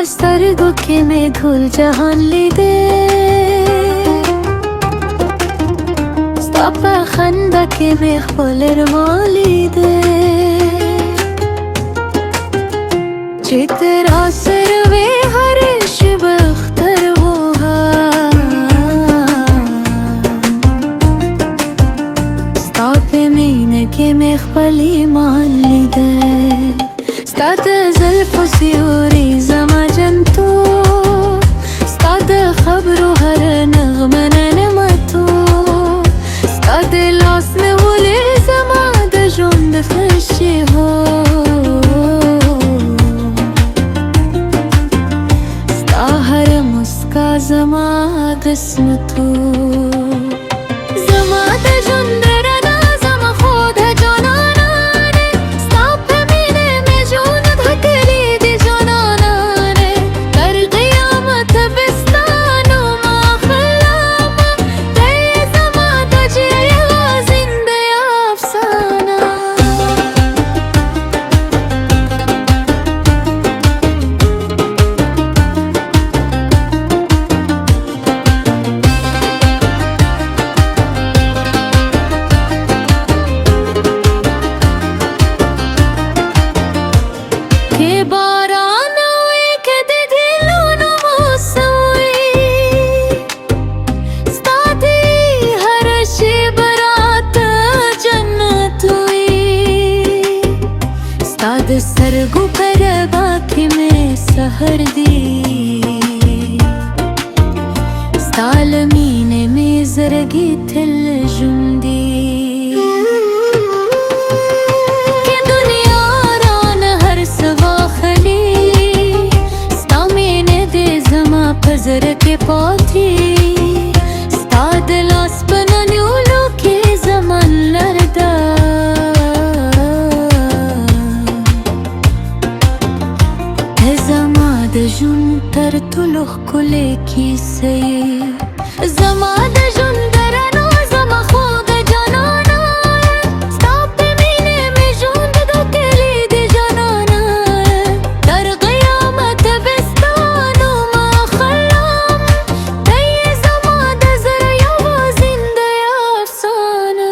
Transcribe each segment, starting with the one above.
سترگو که می کل جهان لیده ستاپ خنده که می خپل رمالیده چه ترا سروی هر شب اختر وها ستاپ مینه که می خپل ایمان لیده ستاد زلف و سیوری زما جنتو ستاد خبر و هر نغمه ننمتو ستاد لاس نولی زما د ژوند خوشی هو ستا هر مسکا زما قسمتو زما د ژوند رڼا زما خو د جانانه د سترګو پر باکې مې سحر دی ستا له مینې مې زړګي تل ژوندي که دنیا رانه هر څه واخلي ستا مینې دې زما په زړه کې پاتې ستا د لاس په ننیولو کې زما لړ ده د ژوند تر ټولو ښکلې کیسې زما د ژوند رڼا زما خو د جانانه ستا په مینې مې ژوند ډکلی د جانانه تر قیامته به ستا نوم اخلم ته یې زما د زړه یوه زنده افسانه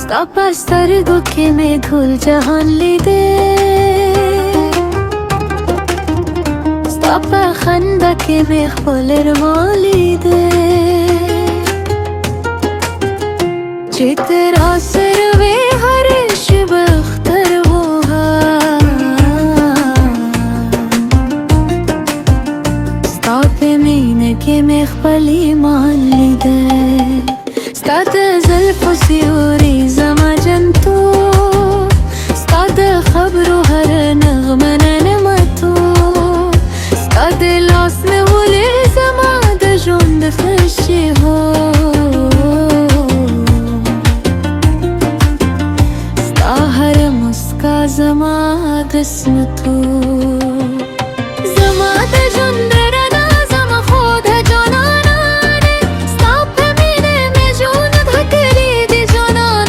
ستا په سترګو کې مې ټول جهان لیده ستا په خنده کې مې خپل ارمان لیده چې ترا سره وې هر شب اختر وها ستا په مینه کې مې خپل ایمان لیده ستا د زلفو سیوری زما جنتو ستا د خبرو هر نغمه ننمتو ستا د لاس نیولې زما د ژوند خوشي هو ستا هر مسکا زما قسمتو زما د ژوند رڼا زما خو د جانانه ستا په مینې مې ژوند ډکلی د جانانه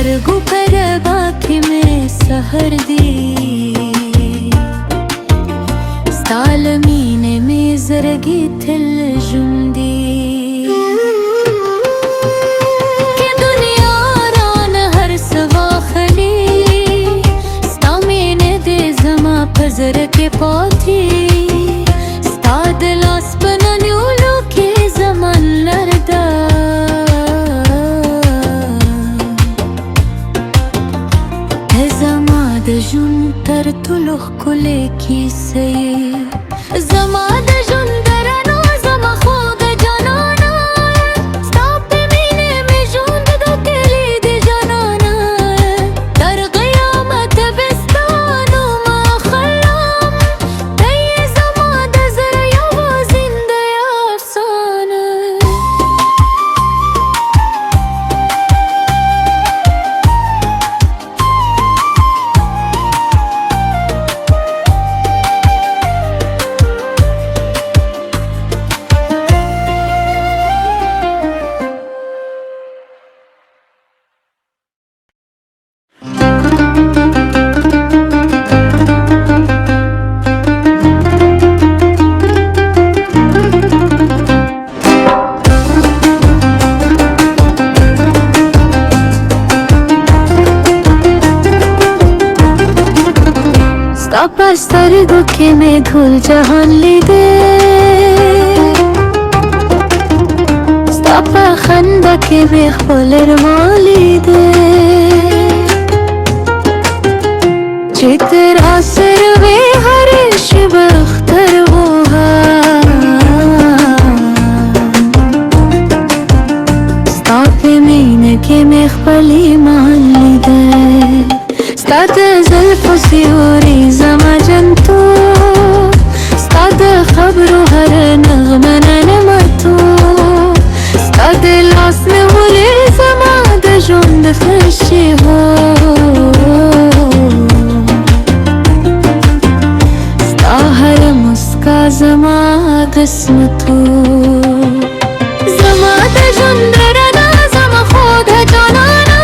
سترګو پروا کې مې سحر دی ستا له مینې مې زړګي تل ژوند دی که دنیا رانه هر څه واخلي ستا مینې دې زما په زړه کې پاتې ستا د لاس په ننیولو کې زما لر ده د ژوند تر ټولو ښکلې کیسه یې زما د ژوند د رڼا زما خوږه جانانه ستا په مینې مې ژوند ډکلی د جانانه تر قیامته به ستا نومه اخلم ته یې زما د زړه یوه زنده افسانه ستا په سترګو کې مې ټول جهان لیدې ستا په خندا کې مې خپل ارمان لیدې چې تر سره وې هر شپه اختر وها ستا په مینه کې مې خپل ایمان لیدې ستا د زلفو سیوري زما جنتو ستا د خبرو هر نغمه ننمتو ستا د لاس نیولې زما د ژوند خوښي هو ستا هر مسکا زما قسمتو زما د ژوند رڼا زما خوږه جانانه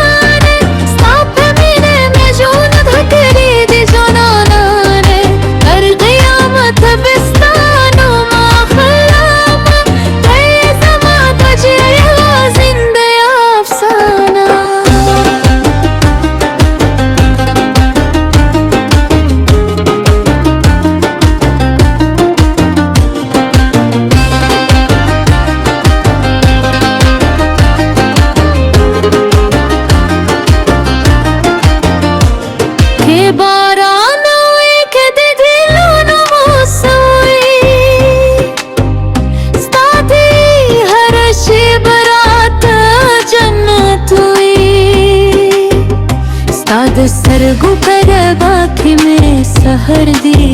د سترګو پروا کې مې سحر دی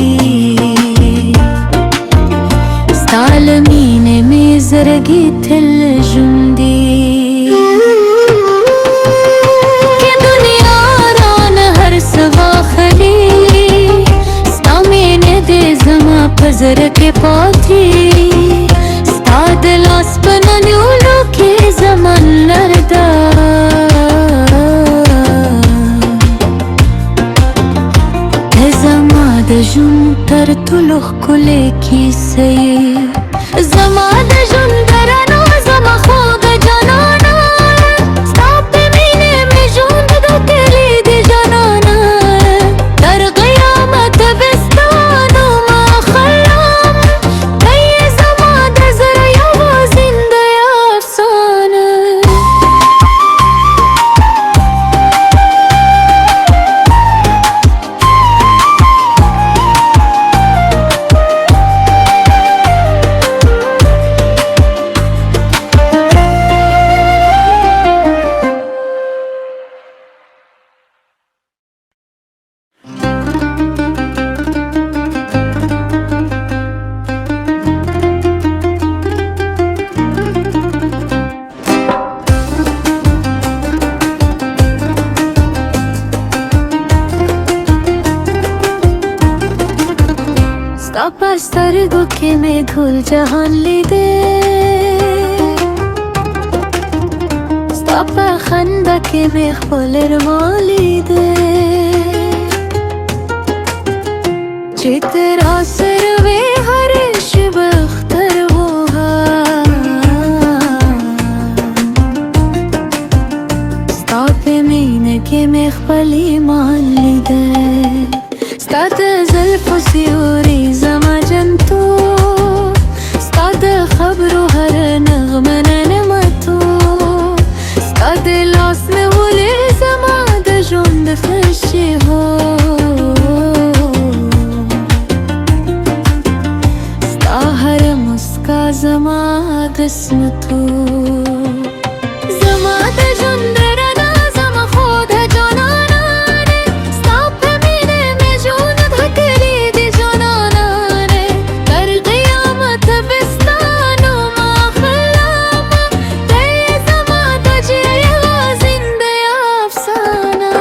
ستا له مینې مې زړګي تل ژوند دی که دنیا رانه هر څه واخلي ستا مینې دې زما په زړه کې پاتې ستا د لاس په ننیولو کې زما لر ده د ژوند تر ټولو ښکلې کیسه یې زما د ژوند د رڼا زما خوږه جانانه ستا په مینې مې ژوند ډکلی د جانانه تر قیامته به ستا نومه اخلم ته یې زما د زړه یوه زنده افسانه ستا په سترګو کې مې ټول جهان لیدې ستا בחנדה כמכפולר מולידה चित्र सर्वे हर्ष बख्तर वोहा स्तापे मीने के मखपली मान लिदे स्तात ज़ल्फ़ सियोरी ज़मा जंतु स्तात खबरो हर नगमन नमतो स्तात लास में वले ज़मा दजुंद फर्शे हो ज़मा قسمتو ज़मा दजुंदरना ज़मा खुद जनाना ने स्ताप मीने में जून धकली दी जनाना ने कर क़यामत बिस्तानो मा खलाम ते ज़मा तजिया ज़िंदे अफ़साना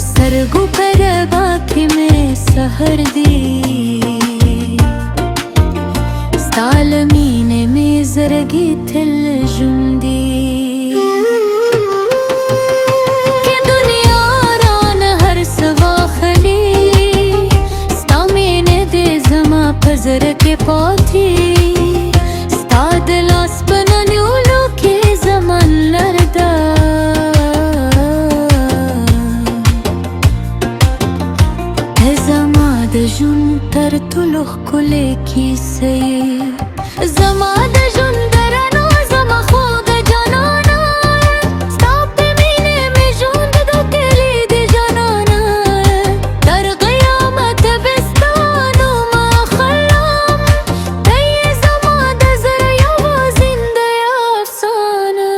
सरगु पर बाकी में सहर दी स्तालमीने में जरगी थिल जुंदी के दुनिया रान हर सवा खली स्तामीने दे ज़मा पजर के पौथी स्ताद लास बनन्यूलो के ज़मान लरदा दजुंतर तुलुख कुले की से ज़मा दजुंदरनो ज़मा खुद जनाना स्ताप मीने में जूंद धकली दी जनाना दर क़यामत बिस्तानो मा खलाम ते ज़मा दज़रिया व ज़िंदे अफ़साना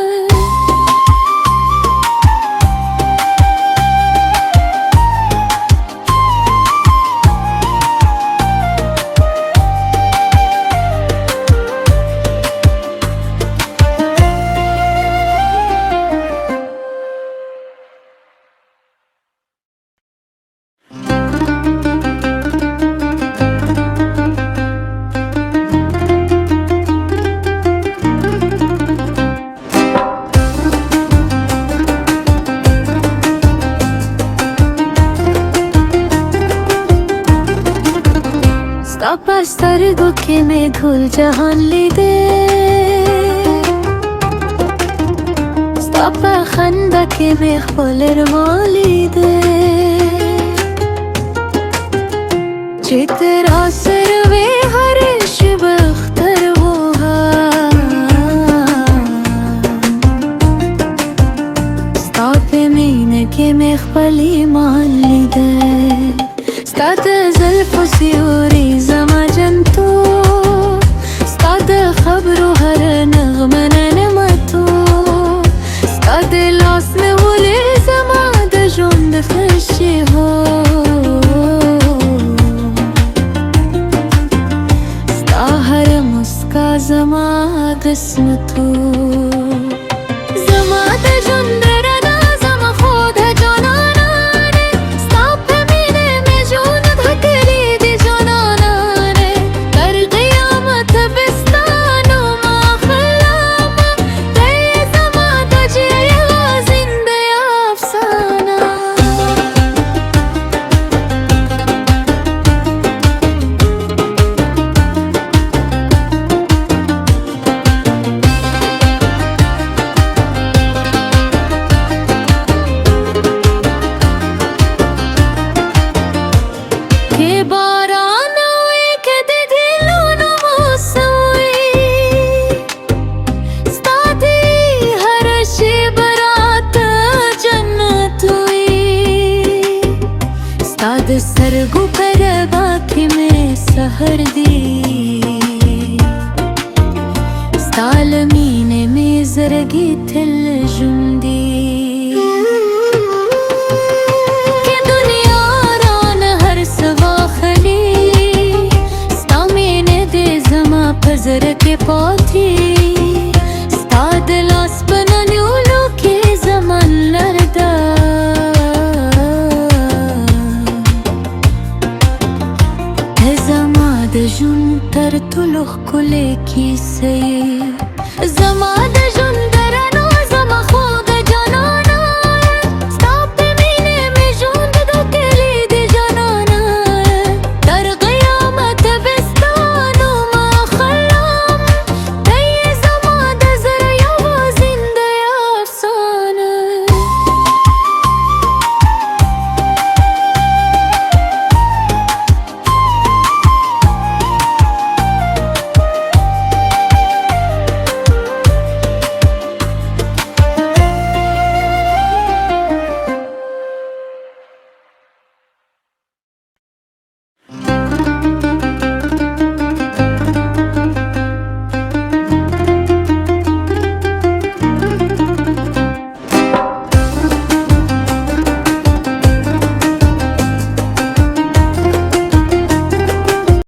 सरगु के में धूल जहान ली दे स्तापा खंदा के में खपलर मौली दे चित्र सर्वे हर्ष बख्तर वोहा स्तापे मीने के में खपली मान ली दे स्तात ज़ल्फ़ सियोरी ज़मा जंतु स्तात खबरो हर नगमन नमतो स्तात लास में वले ज़मा दजुंद फर्शे हो स्ता हर मुस्का ज़मा क़िस्मतो ज़मा दजुंदरना ज़मा खुद जनाना ने स्ताप मीने में जून धकली दी जनाना ने कर क़यामत बिस्तानो मा खलाम ते ज़मा तजिया ज़िंदे अफ़साना सरगु पर बाकी में सहर दी ستال مینه می زرگی تل جندی که دنیا ران هر سوا خلی ستا مینه ده زما پزر کے پاتی ستا دلاس بنانیولو که زمان لردا زما د ژوند تر ټولو ښکلې کیسه